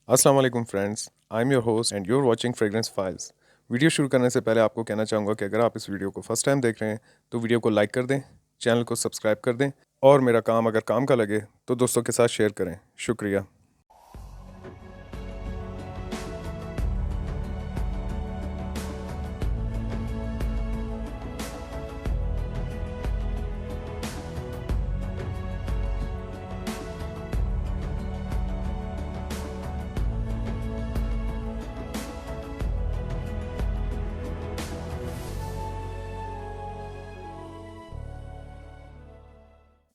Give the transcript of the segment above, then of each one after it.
अस्सलाम वालेकुम friends, I am your host and your watching fragrance files. Video शुरू करने से पहले आपको कहना चाहूँगा कि अगर आप इस वीडियो को फर्स्ट टाइम देख रहे हैं तो वीडियो को लाइक कर दें, चैनल को सब्सक्राइब कर दें और मेरा काम अगर काम का लगे तो दोस्तों के साथ शेयर करें। शुक्रिया।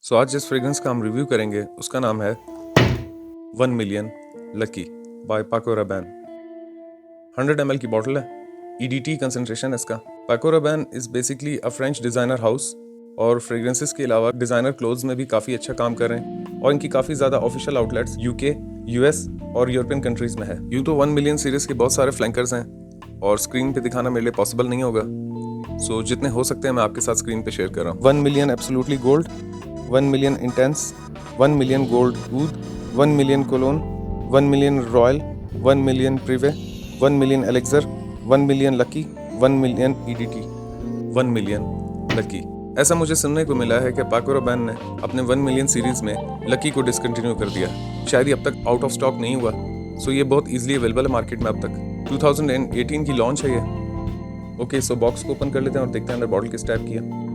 सो आज जिस फ्रेग्रेंस का हम रिव्यू करेंगे उसका नाम है 1 million lucky by Paco Rabanne. 100 ml की बॉटल है। EDT कंसंट्रेशन है इसका। Paco Rabanne is basically a French designer house और फ्रेग्रेंसेस के अलावा डिज़ाइनर क्लोथ्स में भी काफ़ी अच्छा काम कर रहे हैं और इनकी काफ़ी ज़्यादा ऑफिशियल आउटलेट्स UK, US और यूरोपियन कंट्रीज़ में है। यूँ तो 1 मिलियन सीरीज़ के बहुत सारे फ्लैंकर्स हैं और स्क्रीन पे दिखाना मेरे लिए पॉसिबल नहीं होगा, सो जितने हो सकते हैं मैं आपके साथ स्क्रीन पे शेयर कर रहा हूँ। 1 million absolutely gold, 1 million intense, 1 million gold oud, 1 million cologne, 1 million royal, 1 million prive, 1 million elixir, 1 million lucky, 1 million EDT। 1 million lucky. ऐसा मुझे सुनने को मिला है कि पाको रैबैन ने अपने 1 मिलियन सीरीज़ में लकी को डिसकंटिन्यू कर दिया। शायद ये अब तक आउट ऑफ स्टॉक नहीं हुआ, सो ये बहुत ईजिली अवेलेबल है मार्केट में अब तक। 2018 की लॉन्च है ये। ओके, सो बॉक्स को ओपन कर लेते हैं और देखते हैं अंदर बॉटल किस टाइप की है।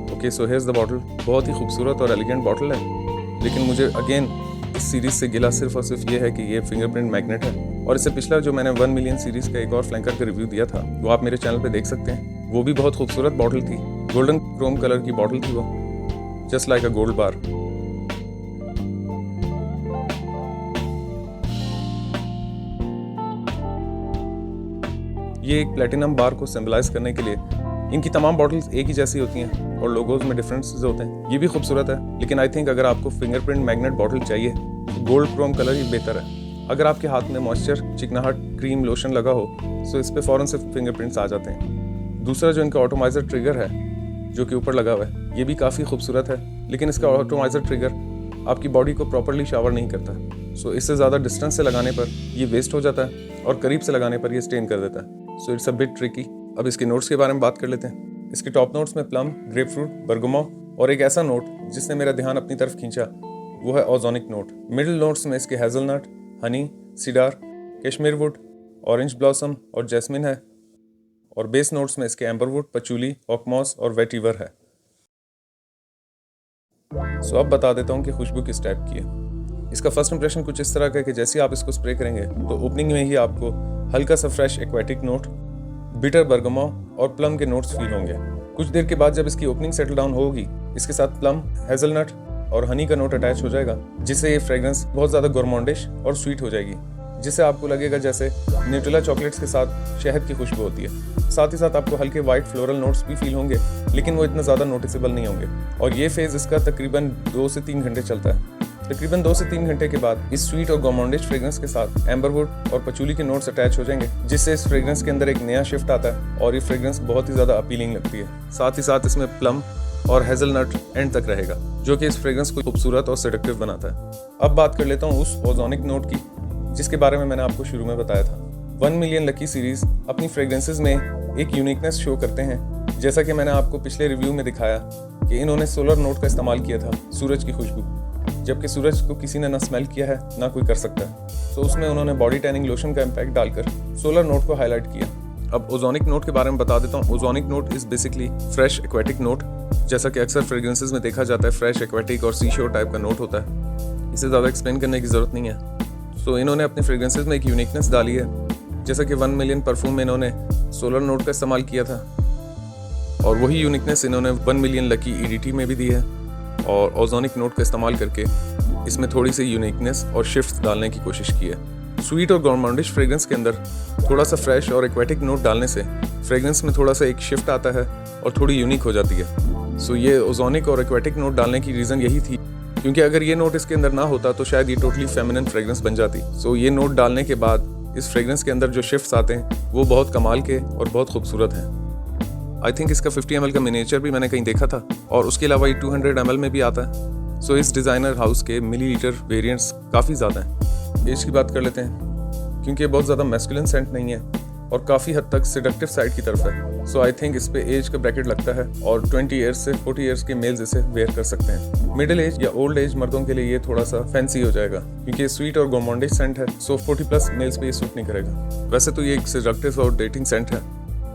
Okay, so hairs the bottle. बहुत ही खूबसूरत और एलिगेंट बॉटल है, लेकिन मुझे अगेन इस सीरीज़ से गिला सिर्फ और सिर्फ ये है कि ये फिंगरप्रिंट मैग्नेट है। और इससे पिछला जो मैंने 1 मिलियन सीरीज़ का एक और फ्लैंकर का रिव्यू दिया था वो आप मेरे चैनल पे देख सकते हैं। वो भी बहुत खूबसूरत बॉटल थी। गोल्डन क्रोम कलर की बॉटल थी वो, जस्ट लाइक अ गोल्ड बार। ये एक प्लेटिनम बार को सिंबलाइज करने के लिए इनकी तमाम बॉटल्स एक ही जैसी होती हैं और लोगोज में डिफरेंसेस होते हैं। ये भी खूबसूरत है, लेकिन आई थिंक अगर आपको फिंगरप्रिंट मैग्नेट बॉटल चाहिए तो गोल्ड क्रोम कलर ही बेहतर है। अगर आपके हाथ में मॉइस्चर, चिकनाहट, क्रीम, लोशन लगा हो तो इस पर फ़ौरन से फिंगरप्रिंट्स आ जाते हैं। दूसरा जो इनका ऑटोमाइजर ट्रिगर है जो कि ऊपर लगा हुआ है, ये भी काफ़ी खूबसूरत है, लेकिन इसका ऑटोमाइजर ट्रिगर आपकी बॉडी को प्रॉपरली शावर नहीं करता। सो इससे ज़्यादा डिस्टेंस से लगाने पर ये वेस्ट हो जाता है और करीब से लगाने पर ये स्टेन कर देता है। So it's a bit tricky. अब इसके नोट्स के बारे में बात कर लेते हैं। इसके टॉप नोट्स में प्लम, ग्रेपफ्रूट, बर्गमो और एक ऐसा नोट जिसने मेरा ध्यान अपनी तरफ खींचा वो है ओजोनिक नोट। मिडिल नोट्स में इसके hazelnut, Honey, cider, Kashmir would, orange blossom और जैस्मिन है। और बेस नोट्स में इसके एम्बरवुड, पचूली, ऑकमॉस और वेटिवर है। सो अब बता देता हूँ कि खुशबू किस टाइप की है। इसका फर्स्ट इंप्रेशन कुछ इस तरह का है कि जैसे आप इसको स्प्रे करेंगे तो ओपनिंग में ही आपको हल्का सा fresh aquatic note, bitter Bergamo और प्लम के नोट्स फील होंगे। कुछ देर के बाद जब इसकी ओपनिंग सेटल डाउन होगी, इसके साथ प्लम, हेजलनट और हनी का नोट अटैच हो जाएगा, जिससे ये फ्रेग्रेंस बहुत ज़्यादा गोरमोंडिश और स्वीट हो जाएगी, जिससे आपको लगेगा जैसे न्यूट्रेला चॉकलेट्स के साथ शहद की खुशबू होती है। साथ ही साथ आपको हल्के वाइट फ्लोरल नोट्स भी फील होंगे, लेकिन वो इतना ज़्यादा नोटिसेबल नहीं होंगे। और ये फेज़ इसका तकरीबन 2 से 3 घंटे चलता है। तकरीबन 2 से 3 घंटे के बाद इस स्वीट और गोरमोंडिश फ्रेग्रेंस के साथ एम्बरवुड और पचूली के नोट्स अटैच हो जाएंगे, जिससे इस फ्रेग्रेंस के अंदर एक नया शिफ्ट आता है और ये फ्रेग्रेंस बहुत ही ज़्यादा अपीलिंग लगती है। साथ ही साथ इसमें प्लम और हेजलनट एंड तक रहेगा, जो कि इस फ्रेग्रेंस को खूबसूरत और सेडक्टिव बनाता है। अब बात कर लेता हूँ उस ओजोनिक नोट की जिसके बारे में मैंने आपको शुरू में बताया था। 1 मिलियन लकी सीरीज़ अपनी फ्रेग्रेंसेस में एक यूनिकनेस शो करते हैं। जैसा कि मैंने आपको पिछले रिव्यू में दिखाया कि इन्होंने सोलर नोट का इस्तेमाल किया था, सूरज की खुशबू, जबकि सूरज को किसी ने ना स्मेल किया है ना कोई कर सकता है। तो उसमें उन्होंने बॉडी टैनिंग लोशन का इम्पैक्ट डालकर सोलर नोट को हाईलाइट किया। अब ओजोनिक नोट के बारे में बता देता हूँ। Ozonic note is basically fresh aquatic note. जैसा कि अक्सर फ्रेग्रेंसेस में देखा जाता है, फ्रेश एक्वेटिक और सी शोर टाइप का नोट होता है। इसे ज़्यादा एक्सप्लेन करने की ज़रूरत नहीं है। तो इन्होंने अपने फ्रेग्रेंसेस में एक यूनिकनेस डाली है। जैसा कि 1 मिलियन परफ्यूम में इन्होंने सोलर नोट का इस्तेमाल किया था और वही यूनिकनेस इन्होंने 1 मिलियन लकी EDT में भी दी है और ओजोनिक नोट का इस्तेमाल करके इसमें थोड़ी सी यूनिकनेस और शिफ्ट्स डालने की कोशिश की है। स्वीट और गोरमोंडिश फ्रेग्रेंस के अंदर थोड़ा सा फ्रेश और एक्वेटिक नोट डालने से फ्रेग्रेंस में थोड़ा सा एक शिफ्ट आता है और थोड़ी यूनिक हो जाती है। सो ये ओजोनिक और एक्वेटिक नोट डालने की रीज़न यही थी, क्योंकि अगर ये नोट इसके अंदर ना होता तो शायद ये टोटली फेमिनिन फ्रेग्रेंस बन जाती। सो ये नोट डालने के बाद इस फ्रेग्रेंस के अंदर जो शिफ्ट्स आते हैं वो बहुत कमाल के और बहुत खूबसूरत हैं। आई थिंक इसका 50 ml का मिनिएचर भी मैंने कहीं देखा था और उसके अलावा ये 200 ml में भी आता है। सो इस डिज़ाइनर हाउस के मिलीलीटर वेरिएंट्स काफ़ी ज़्यादा हैं। एज की बात कर लेते हैं, क्योंकि ये बहुत ज़्यादा मैस्कुलिन सेंट नहीं है और काफ़ी हद तक सेडक्टिव साइड की तरफ है। सो आई थिंक इस पे एज का ब्रैकेट लगता है और 20 ईयर्स से 40 ईयर्स के मेल्स इसे वेयर कर सकते हैं। मिडिल एज या ओल्ड एज मर्दों के लिए ये थोड़ा सा फैंसी हो जाएगा, क्योंकि ये स्वीट और गोर्मोंडिश सेंट है। सो 40+ मेल्स पे ये सूट नहीं करेगा। वैसे तो ये एक सेडक्टिव और डेटिंग सेंट है,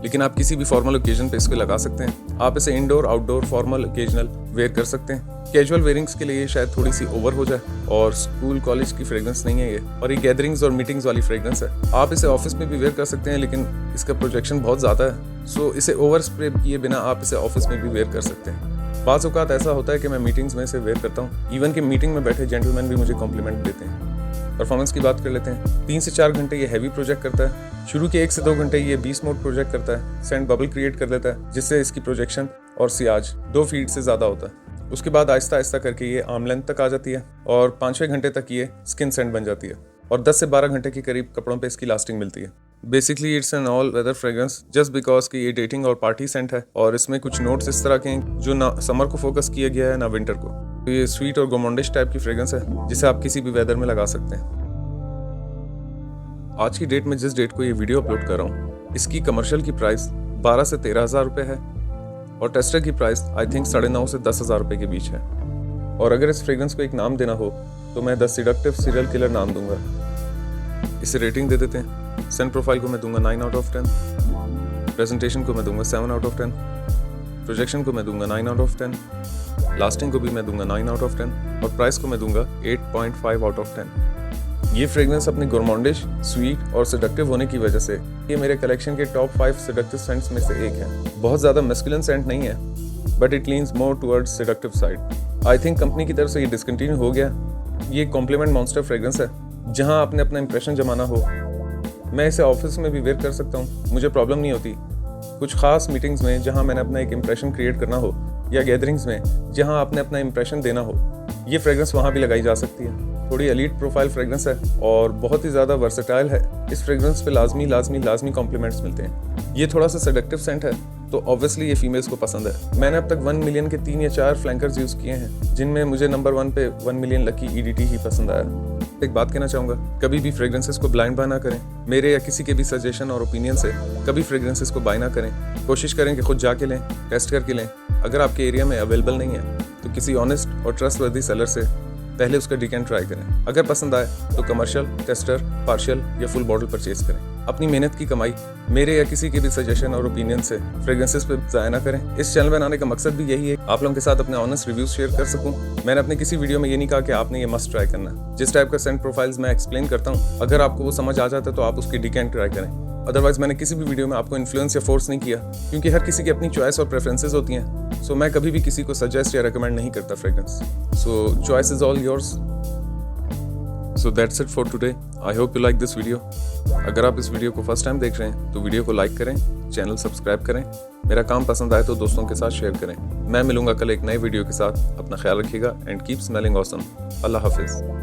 लेकिन आप किसी भी फॉर्मल ओकेजन पे इसको लगा सकते हैं। आप इसे indoor, outdoor, formal, occasional wear कर सकते हैं। कैजुअल वेयरिंग्स के लिए ये शायद थोड़ी सी ओवर हो जाए, और स्कूल कॉलेज की फ्रेग्रेंस नहीं है ये, और ये गैदरिंग्स और मीटिंग्स वाली फ्रेग्रेंस है। आप इसे ऑफिस में भी वेयर कर सकते हैं, लेकिन इसका प्रोजेक्शन बहुत ज़्यादा है। सो इसे ओवर स्प्रे किए बिना आप इसे ऑफिस में भी वेयर कर सकते हैं। बाज़ औक़ात ऐसा होता है कि मैं मीटिंग्स में इसे वेयर करता हूँ, इवन कि मीटिंग में बैठे जेंटलमैन भी मुझे कॉम्प्लीमेंट देते हैं। परफॉर्मेंस की बात कर लेते हैं। 3 से 4 घंटे ये हैवी प्रोजेक्ट करता है। शुरू के 1 से 2 घंटे ये बीस्ट मोड प्रोजेक्ट करता है, सेंट बबल क्रिएट कर देता है, जिससे इसकी प्रोजेक्शन और सियाज 2 फीट से ज़्यादा होता है। उसके बाद आहिस्ता आहिस्ता करके ये आर्म लेंथ तक आ जाती है और 5-6 घंटे तक ये स्किन सेंट बन जाती है, और 10 से 12 घंटे के करीब कपड़ों पे इसकी लास्टिंग मिलती है। Basically it's an all weather fragrance, just because कि ये डेटिंग और पार्टी सेंट है, और इसमें कुछ नोट्स इस तरह के हैं जो ना समर को फोकस किया गया है ना विंटर को। तो ये स्वीट और गोर्मोंडिश टाइप की फ्रेग्रेंस है, जिसे आप किसी भी वेदर में लगा सकते हैं। आज की डेट में जिस डेट को ये वीडियो अपलोड कर रहा हूँ, इसकी कमर्शियल की प्राइस 12 से 13 हज़ार रुपये है, और टेस्टर की प्राइस आई थिंक 9.5 से 10 हज़ार रुपये के बीच है। और अगर इस फ्रेग्रेंस को एक नाम देना हो तो मैं द सेडक्टिव सीरियल किलर नाम दूंगा। इसे रेटिंग दे देते हैं। सेंट प्रोफाइल को मैं दूंगा 9 आउट ऑफ 10, प्रेजेंटेशन को मैं दूंगा 7 आउट ऑफ 10, प्रोजेक्शन को मैं दूंगा 9 आउट ऑफ 10, लास्टिंग को भी मैं दूंगा 9 आउट ऑफ 10, और प्राइस को मैं दूंगा 8.5 आउट ऑफ 10। ये फ्रेग्रेंस अपनी गोर्मोंडिश, स्वीट और सेडक्टिव होने की वजह से ये मेरे कलेक्शन के टॉप 5 सेडक्टिव सेंट्स में से एक है। बहुत ज़्यादा मैस्कुलिन सेंट नहीं है, but it leans more towards seductive side. I think company की तरफ से ये डिसकंटिन्यू हो गया। ये कॉम्प्लीमेंट मॉन्स्टर फ्रेग्रेंस है, जहां आपने अपना इंप्रेशन जमाना हो। मैं इसे ऑफिस में भी वेयर कर सकता हूँ, मुझे प्रॉब्लम नहीं होती। कुछ खास मीटिंग्स में जहां मैंने अपना एक इंप्रेशन क्रिएट करना हो, या गैदरिंग्स में जहां आपने अपना इंप्रेशन देना हो, ये फ्रेग्रेंस वहाँ भी लगाई जा सकती है। थोड़ी एलीट प्रोफाइल फ्रेग्रेंस है और बहुत ही ज़्यादा वर्सेटाइल है। इस फ्रेग्रेंस पे लाजमी कॉम्प्लीमेंट्स मिलते हैं। ये थोड़ा सा सेडक्टिव सेंट है, तो ऑब्वियसली ये फीमेल्स को पसंद है। मैंने अब तक 1 मिलियन के 3 या 4 फ्लैंकर्स यूज़ किए हैं, जिनमें मुझे नंबर 1 पे 1 मिलियन लकी EDT ही पसंद आया। एक बात कहना चाहूँगा, कभी भी फ्रेग्रेंसेस को ब्लाइंड बाय ना करें। मेरे या किसी के भी सजेशन और ओपिनियन से कभी फ्रेग्रेंसेस को बाय ना करें। कोशिश करें कि खुद जाके लें, टेस्ट करके लें। अगर आपके एरिया में अवेलेबल नहीं है तो किसी ऑनेस्ट और ट्रस्टवर्दी सेलर से पहले उसका डिकैंट ट्राई करें। अगर पसंद आए तो कमर्शियल, टेस्टर, पार्शियल या फुल बॉटल परचेज करें। अपनी मेहनत की कमाई मेरे या किसी के भी सजेशन और ओपिनियन से फ्रेग्रेंसेस पे ज़ाया ना करें। इस चैनल बनाने का मकसद भी यही है, आप लोगों के साथ अपने ऑनेस्ट रिव्यूज शेयर कर सकूं। मैंने अपने किसी वीडियो में ये नहीं कहा कि आपने ये मस्ट ट्राई करना। जिस टाइप का सेंट प्रोफाइल्स मैं एक्सप्लेन करता हूँ, अगर आपको वो समझ आ जाता है तो आप उसकी डिकैंट ट्राई करें। अदरवाइज मैंने किसी भी वीडियो में आपको इन्फ्लुएंस या फोर्स नहीं किया, क्योंकि हर किसी की अपनी चॉइस और प्रेफरेंसेस होती हैं। सो मैं कभी भी किसी को सजेस्ट या रिकमेंड नहीं करता fragrance. So choice is all yours. So that's it for today. I hope you like this video. अगर आप इस वीडियो को फर्स्ट टाइम देख रहे हैं तो वीडियो को लाइक करें, चैनल सब्सक्राइब करें, मेरा काम पसंद आए तो दोस्तों के साथ शेयर करें। मैं मिलूंगा कल एक नए वीडियो के साथ। अपना ख्याल रखिएगा एंड कीप स्मेलिंग ऑसम। अल्लाह हाफिज़।